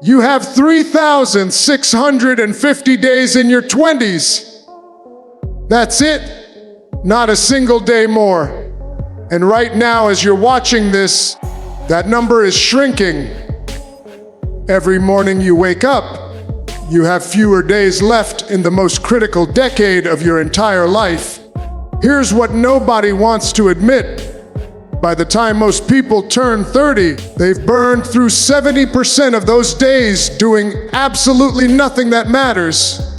You have 3,650 days in your 20s. That's it. Not a single day more. And right now, as you're watching this, that number is shrinking. Every morning you wake up, you have fewer days left in the most critical decade of your entire life. Here's what nobody wants to admit. By the time most people turn 30, they've burned through 70% of those days doing absolutely nothing that matters.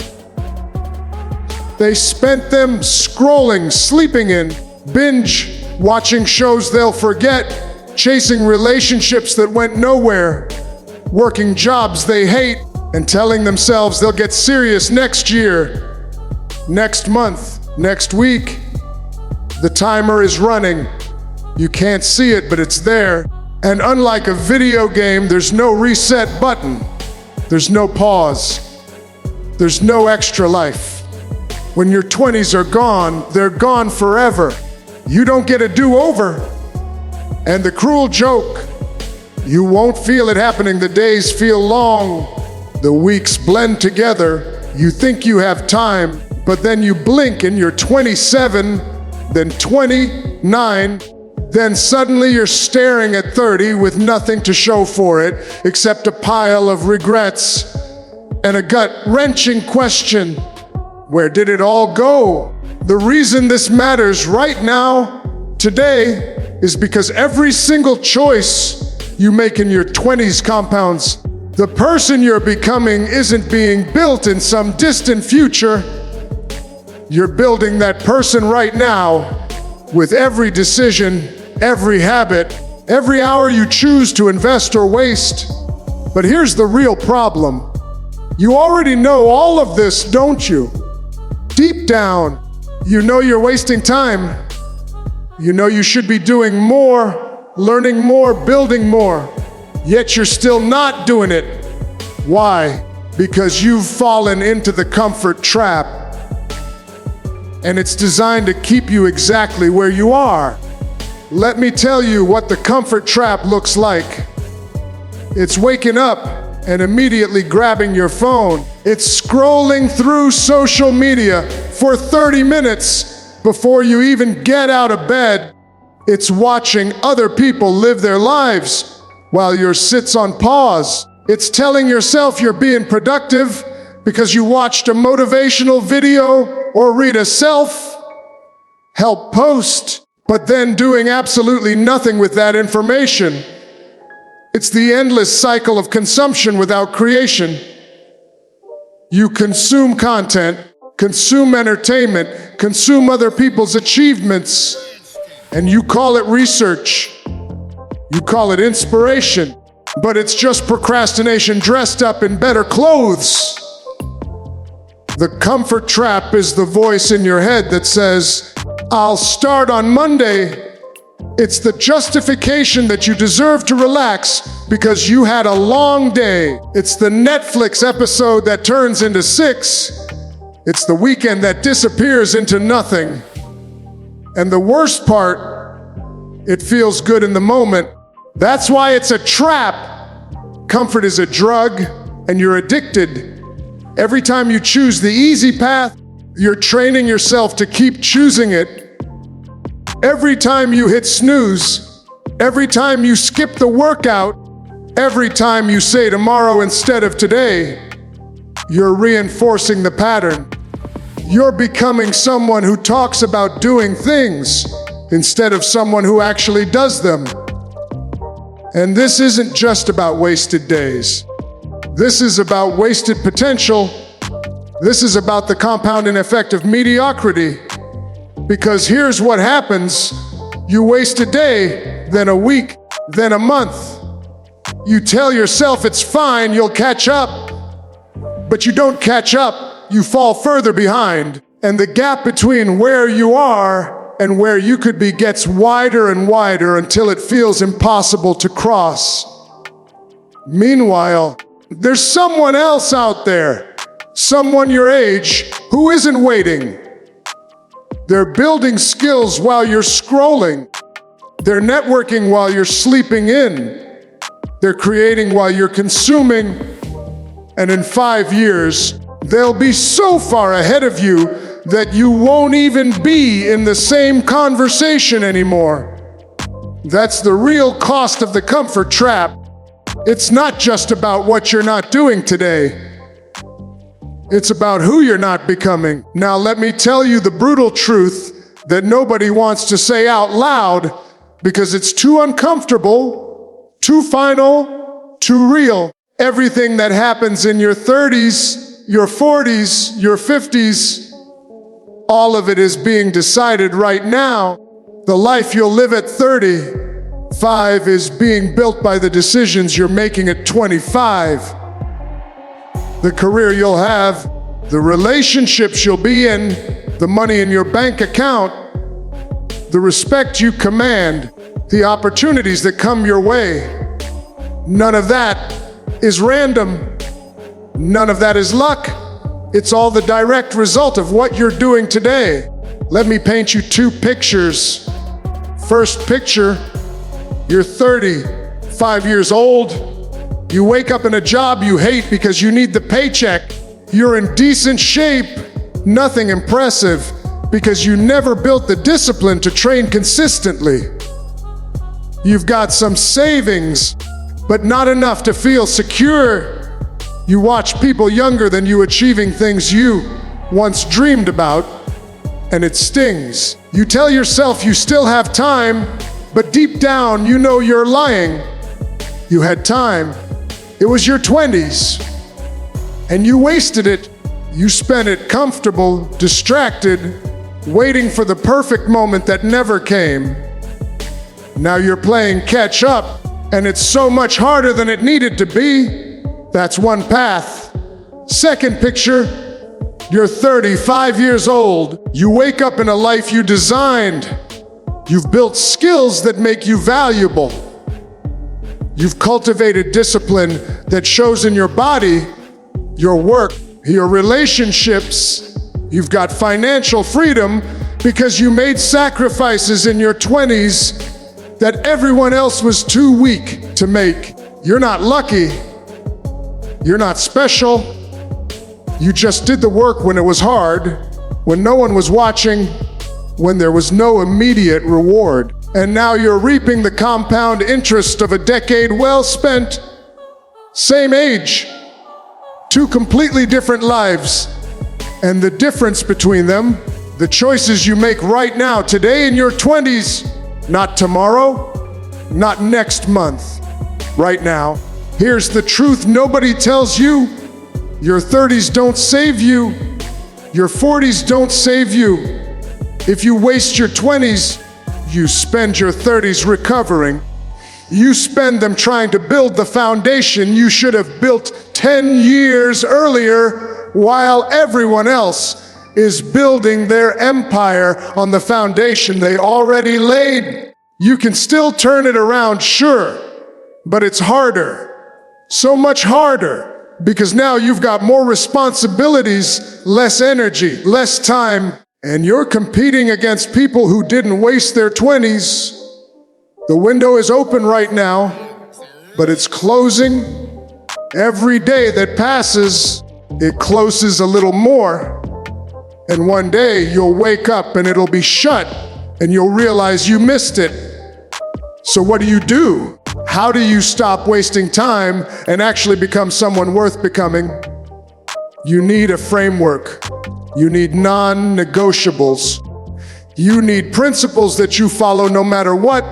They spent them scrolling, sleeping in, binge, watching shows they'll forget, chasing relationships that went nowhere, working jobs they hate, and telling themselves they'll get serious next year, next month, next week. The timer is running. You can't see it, but it's there. And unlike a video game, there's no reset button. There's no pause. There's no extra life. When your 20s are gone, they're gone forever. You don't get a do-over. And the cruel joke, you won't feel it happening. The days feel long. The weeks blend together. You think you have time, but then you blink and you're 27, then 29, then suddenly you're staring at 30 with nothing to show for it except a pile of regrets and a gut-wrenching question. Where did it all go? The reason this matters right now, today, is because every single choice you make in your 20s compounds. The person you're becoming isn't being built in some distant future. You're building that person right now with every decision, every habit, every hour you choose to invest or waste. But here's the real problem. You already know all of this, don't you? Deep down, you know you're wasting time. You know you should be doing more, learning more, building more. Yet you're still not doing it. Why? Because you've fallen into the comfort trap. And it's designed to keep you exactly where you are. Let me tell you what the comfort trap looks like. It's waking up and immediately grabbing your phone. It's scrolling through social media for 30 minutes before you even get out of bed. It's watching other people live their lives while yours sits on pause. It's telling yourself you're being productive because you watched a motivational video or read a self-help post, but then doing absolutely nothing with that information. It's the endless cycle of consumption without creation. You consume content, consume entertainment, consume other people's achievements, and you call it research. You call it inspiration, but it's just procrastination dressed up in better clothes. The comfort trap is the voice in your head that says, "I'll start on Monday." It's the justification that you deserve to relax because you had a long day. It's the Netflix episode that turns into 6. It's the weekend that disappears into nothing. And the worst part, it feels good in the moment. That's why it's a trap. Comfort is a drug, and you're addicted. Every time you choose the easy path, you're training yourself to keep choosing it. Every time you hit snooze, every time you skip the workout, every time you say tomorrow instead of today, you're reinforcing the pattern. You're becoming someone who talks about doing things instead of someone who actually does them. And this isn't just about wasted days. This is about wasted potential. This is about the compounding effect of mediocrity. Because here's what happens. You waste a day, then a week, then a month. You tell yourself it's fine, you'll catch up. But you don't catch up, you fall further behind. And the gap between where you are and where you could be gets wider and wider until it feels impossible to cross. Meanwhile, there's someone else out there, someone your age, who isn't waiting. They're building skills while you're scrolling. They're networking while you're sleeping in. They're creating while you're consuming. And in 5 years, they'll be so far ahead of you that you won't even be in the same conversation anymore. That's the real cost of the comfort trap. It's not just about what you're not doing today. It's about who you're not becoming. Now let me tell you the brutal truth that nobody wants to say out loud because it's too uncomfortable, too final, too real. Everything that happens in your 30s, your 40s, your 50s, all of it is being decided right now. The life you'll live at 35 is being built by the decisions you're making at 25. The career you'll have, the relationships you'll be in, the money in your bank account, the respect you command, the opportunities that come your way. None of that is random. None of that is luck. It's all the direct result of what you're doing today. Let me paint you 2 pictures. First picture, you're 35 years old. You wake up in a job you hate because you need the paycheck. You're in decent shape, nothing impressive, because you never built the discipline to train consistently. You've got some savings, but not enough to feel secure. You watch people younger than you achieving things you once dreamed about, and it stings. You tell yourself you still have time, but deep down you know you're lying. You had time. It was your 20s, and you wasted it. You spent it comfortable, distracted, waiting for the perfect moment that never came. Now you're playing catch up, and it's so much harder than it needed to be. That's one path. Second picture, you're 35 years old. You wake up in a life you designed. You've built skills that make you valuable. You've cultivated discipline that shows in your body, your work, your relationships. You've got financial freedom because you made sacrifices in your 20s that everyone else was too weak to make. You're not lucky. You're not special. You just did the work when it was hard, when no one was watching, when there was no immediate reward. And now you're reaping the compound interest of a decade well spent. Same age, 2 completely different lives. And the difference between them, the choices you make right now, today in your 20s, not tomorrow, not next month, right now. Here's the truth nobody tells you. Your 30s don't save you. Your 40s don't save you. If you waste your 20s, you spend your 30s recovering. You spend them trying to build the foundation you should have built 10 years earlier, while everyone else is building their empire on the foundation they already laid. You can still turn it around, sure, but it's harder. So much harder, because now you've got more responsibilities, less energy, less time, and you're competing against people who didn't waste their 20s. The window is open right now, but it's closing. Every day that passes, it closes a little more. And one day you'll wake up and it'll be shut, and you'll realize you missed it. So what do? How do you stop wasting time and actually become someone worth becoming? You need a framework. You need non-negotiables. You need principles that you follow no matter what,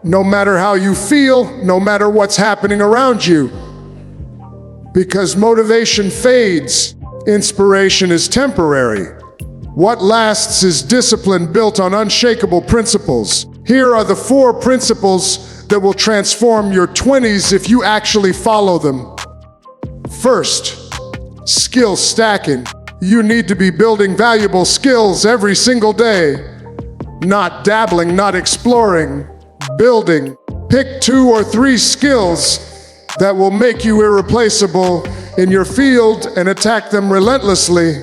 no matter how you feel, no matter what's happening around you. Because motivation fades, inspiration is temporary. What lasts is discipline built on unshakable principles. Here are the 4 principles that will transform your 20s if you actually follow them. First, skill stacking. You need to be building valuable skills every single day. Not dabbling, not exploring, building. Pick 2 or 3 skills that will make you irreplaceable in your field and attack them relentlessly.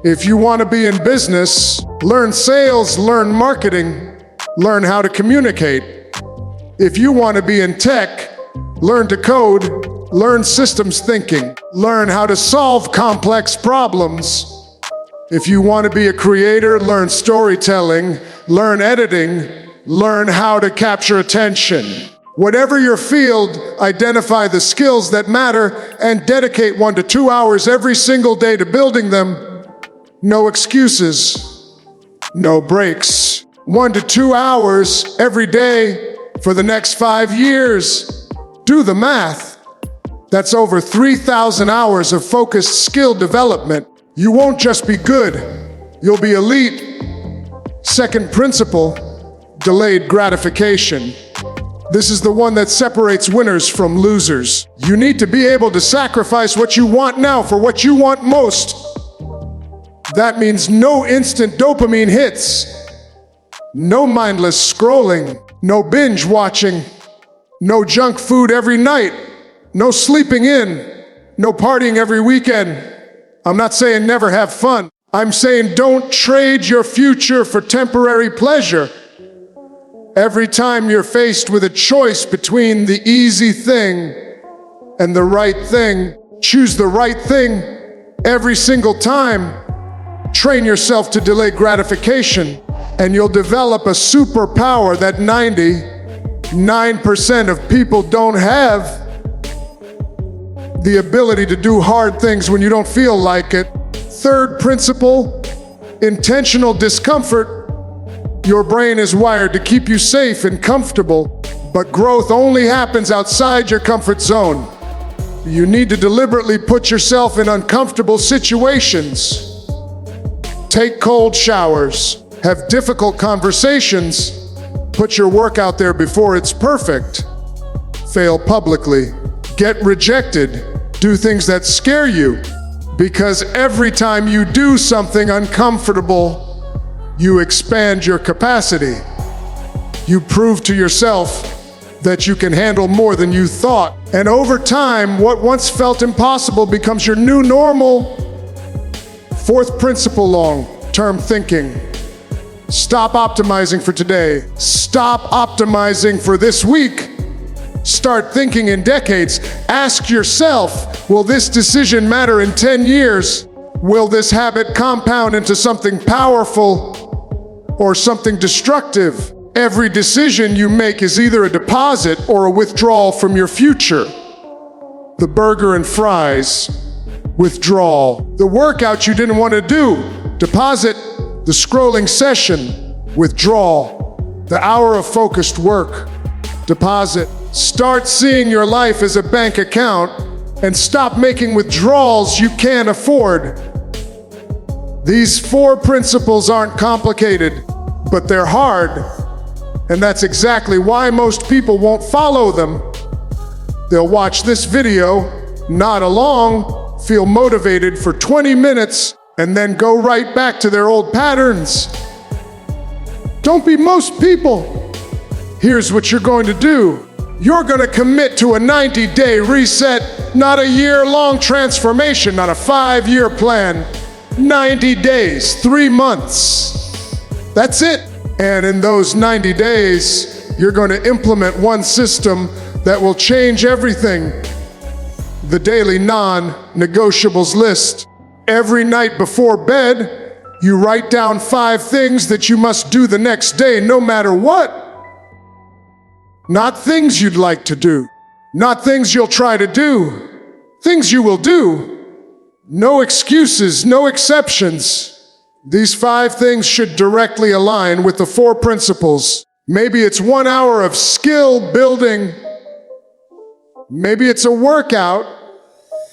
If you want to be in business, learn sales, learn marketing, learn how to communicate. If you want to be in tech, learn to code, Learn systems thinking. Learn how to solve complex problems. If you want to be a creator, learn storytelling, learn editing, learn how to capture attention. Whatever your field, identify the skills that matter and dedicate 1 to 2 hours every single day to building them. No excuses, no breaks. 1 to 2 hours every day for the next 5 years. Do the math. That's over 3,000 hours of focused skill development. You won't just be good, you'll be elite. Second principle, delayed gratification. This is the one that separates winners from losers. You need to be able to sacrifice what you want now for what you want most. That means no instant dopamine hits, no mindless scrolling, no binge watching, no junk food every night, no sleeping in, no partying every weekend. I'm not saying never have fun. I'm saying don't trade your future for temporary pleasure. Every time you're faced with a choice between the easy thing and the right thing, choose the right thing every single time. Train yourself to delay gratification, and you'll develop a superpower that 99% of people don't have. The ability to do hard things when you don't feel like it. Third principle, intentional discomfort. Your brain is wired to keep you safe and comfortable, but growth only happens outside your comfort zone. You need to deliberately put yourself in uncomfortable situations. Take cold showers, have difficult conversations, put your work out there before it's perfect. Fail publicly, get rejected, do things that scare you, because every time you do something uncomfortable, you expand your capacity. You prove to yourself that you can handle more than you thought. And over time, what once felt impossible becomes your new normal. Fourth principle, long-term thinking. Stop optimizing for today. Stop optimizing for this week. Start thinking in decades. Ask yourself, will this decision matter in 10 years? Will this habit compound into something powerful or something destructive? Every decision you make is either a deposit or a withdrawal from your future. The burger and fries, withdrawal. The workout you didn't want to do, deposit. The scrolling session, withdrawal. The hour of focused work, deposit. Start seeing your life as a bank account and stop making withdrawals you can't afford. These 4 principles aren't complicated, but they're hard, and that's exactly why most people won't follow them. They'll watch this video, nod along, feel motivated for 20 minutes, and then go right back to their old patterns. Don't be most people. Here's what you're going to do. You're going to commit to a 90-day reset, not a year-long transformation, not a 5-year plan. 90 days, 3 months. That's it. And in those 90 days, you're going to implement one system that will change everything. The daily non-negotiables list. Every night before bed, you write down 5 things that you must do the next day, no matter what. Not things you'd like to do. Not things you'll try to do. Things you will do. No excuses, no exceptions. These 5 things should directly align with the 4 principles. Maybe it's 1 hour of skill building. Maybe it's a workout.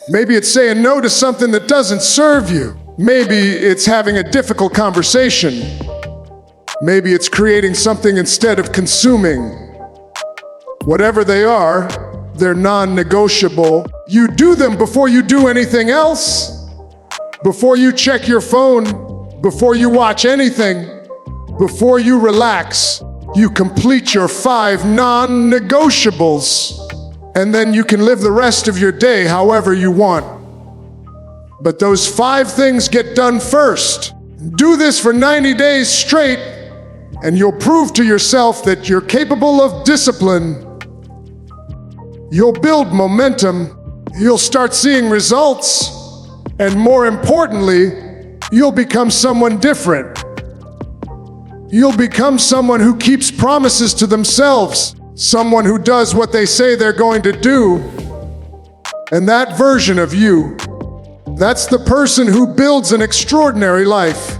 Maybe it's saying no to something that doesn't serve you. Maybe it's having a difficult conversation. Maybe it's creating something instead of consuming. Whatever they are, they're non-negotiable. You do them before you do anything else. Before you check your phone, before you watch anything, before you relax, you complete your 5 non-negotiables. And then you can live the rest of your day however you want. But those 5 things get done first. Do this for 90 days straight, and you'll prove to yourself that you're capable of discipline. You'll build momentum, You'll start seeing results, and more importantly, you'll become someone different. You'll become someone who keeps promises to themselves, someone who does what they say they're going to do. And that version of you, that's the person who builds an extraordinary life.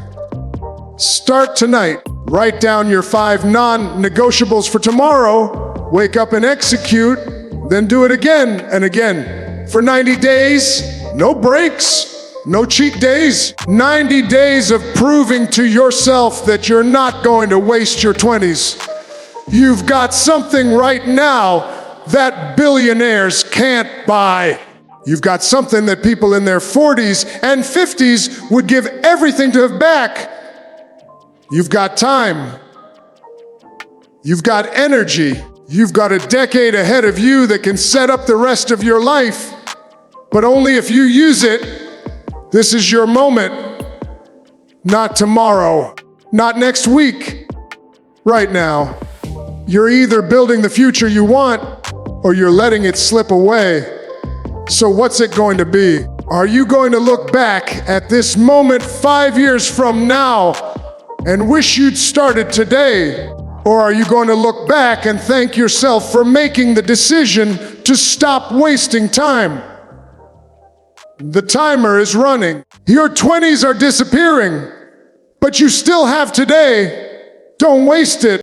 Start tonight. Write down your 5 non-negotiables for tomorrow. Wake up and execute, then do it again and again. For 90 days, no breaks, no cheat days. 90 days of proving to yourself that you're not going to waste your 20s. You've got something right now that billionaires can't buy. You've got something that people in their 40s and 50s would give everything to have back. You've got time. You've got energy. You've got a decade ahead of you that can set up the rest of your life, but only if you use it. This is your moment. Not tomorrow, not next week, right now. You're either building the future you want or you're letting it slip away. So what's it going to be? Are you going to look back at this moment 5 years from now and wish you'd started today? Or are you going to look back and thank yourself for making the decision to stop wasting time? The timer is running. Your 20s are disappearing, but you still have today. Don't waste it.